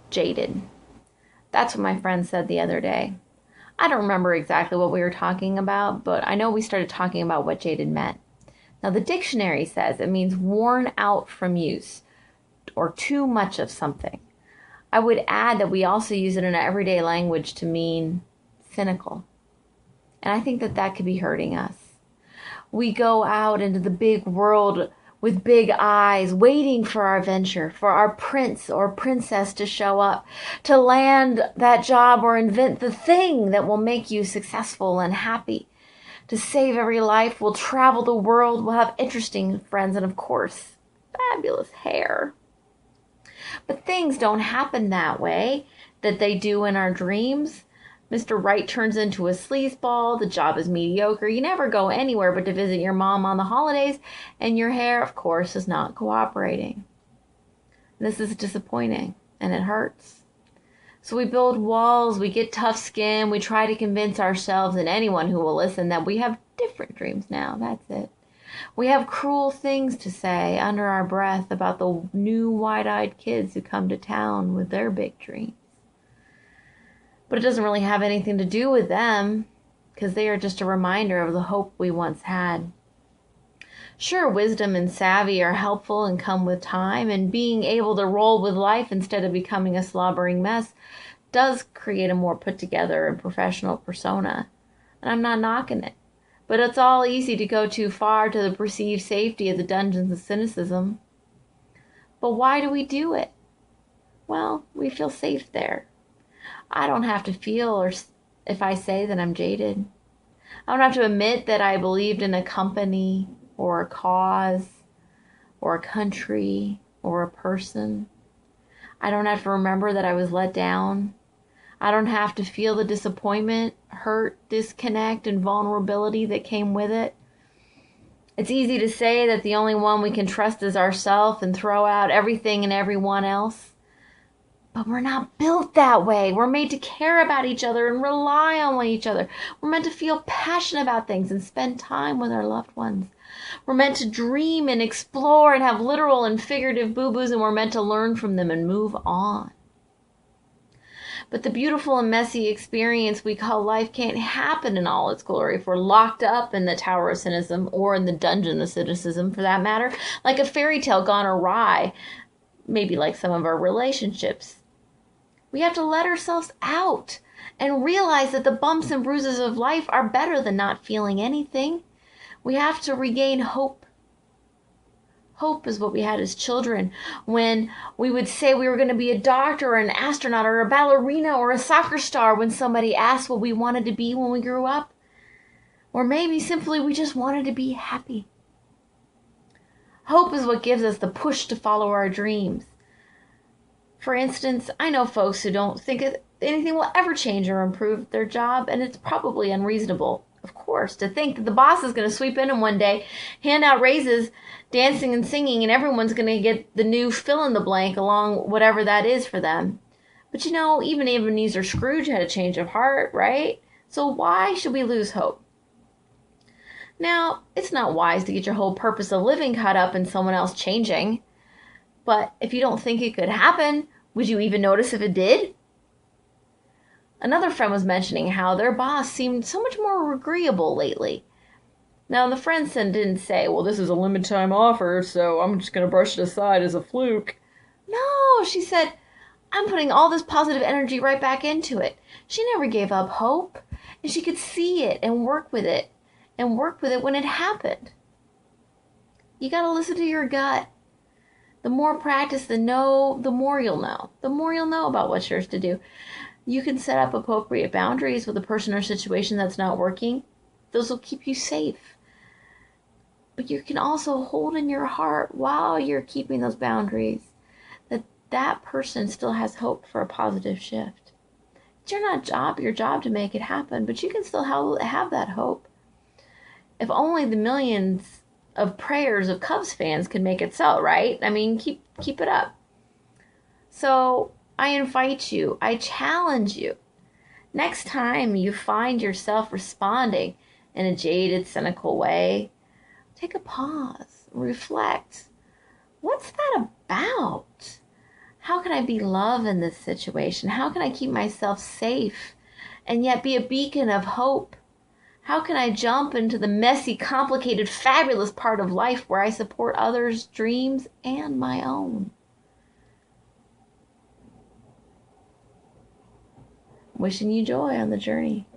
Jaded. That's what my friend said the other day. I don't remember exactly what we were talking about, but I know we started talking about what jaded meant. Now, the dictionary says it means worn out from use or too much of something. I would add that we also use it in everyday language to mean cynical. And I think that that could be hurting us. We go out into the big world with big eyes, waiting for our venture, for our prince or princess to show up, to land that job or invent the thing that will make you successful and happy. To save every life, we'll travel the world, we'll have interesting friends, and of course, fabulous hair. But things don't happen that way, that they do in our dreams. Mr. Right turns into a sleazeball, the job is mediocre, you never go anywhere but to visit your mom on the holidays, and your hair, of course, is not cooperating. This is disappointing, and it hurts. So we build walls, we get tough skin, we try to convince ourselves and anyone who will listen that we have different dreams now, that's it. We have cruel things to say under our breath about the new wide-eyed kids who come to town with their big dreams. But it doesn't really have anything to do with them, because they are just a reminder of the hope we once had. Sure, wisdom and savvy are helpful and come with time, and being able to roll with life instead of becoming a slobbering mess does create a more put together and professional persona. And I'm not knocking it. But it's all easy to go too far to the perceived safety of the dungeons of cynicism. But why do we do it? Well, we feel safe there. I don't have to feel or if I say that I'm jaded. I don't have to admit that I believed in a company or a cause or a country or a person. I don't have to remember that I was let down. I don't have to feel the disappointment, hurt, disconnect, and vulnerability that came with it. It's easy to say that the only one we can trust is ourselves and throw out everything and everyone else. But we're not built that way. We're made to care about each other and rely on each other. We're meant to feel passionate about things and spend time with our loved ones. We're meant to dream and explore and have literal and figurative boo-boos, and we're meant to learn from them and move on. But the beautiful and messy experience we call life can't happen in all its glory if we're locked up in the Tower of Cynicism, or in the Dungeon of Cynicism for that matter, like a fairy tale gone awry, maybe like some of our relationships. We have to let ourselves out and realize that the bumps and bruises of life are better than not feeling anything. We have to regain hope. Hope is what we had as children when we would say we were going to be a doctor or an astronaut or a ballerina or a soccer star when somebody asked what we wanted to be when we grew up. Or maybe simply we just wanted to be happy. Hope is what gives us the push to follow our dreams. For instance, I know folks who don't think anything will ever change or improve their job, and it's probably unreasonable, of course, to think that the boss is going to sweep in one day, hand out raises, dancing and singing, and everyone's going to get the new fill-in-the-blank along whatever that is for them. But you know, even Ebenezer Scrooge had a change of heart, right? So why should we lose hope? Now, it's not wise to get your whole purpose of living caught up in someone else changing. But if you don't think it could happen, would you even notice if it did? Another friend was mentioning how their boss seemed so much more agreeable lately. Now, the friend didn't say, well, this is a limited time offer, so I'm just going to brush it aside as a fluke. No, she said, I'm putting all this positive energy right back into it. She never gave up hope, and she could see it and work with it when it happened. You got to listen to your gut. The more practice, the more you'll know. The more you'll know about what's yours to do. You can set up appropriate boundaries with a person or situation that's not working. Those will keep you safe. But you can also hold in your heart while you're keeping those boundaries that person still has hope for a positive shift. It's your job to make it happen, but you can still have that hope. If only the millions of prayers of Cubs fans could make it so, right? I mean, keep it up. So I invite you, I challenge you, next time you find yourself responding in a jaded, cynical way, take a pause, reflect. What's that about? How can I be love in this situation? How can I keep myself safe and yet be a beacon of hope? How can I jump into the messy, complicated, fabulous part of life where I support others' dreams and my own? Wishing you joy on the journey.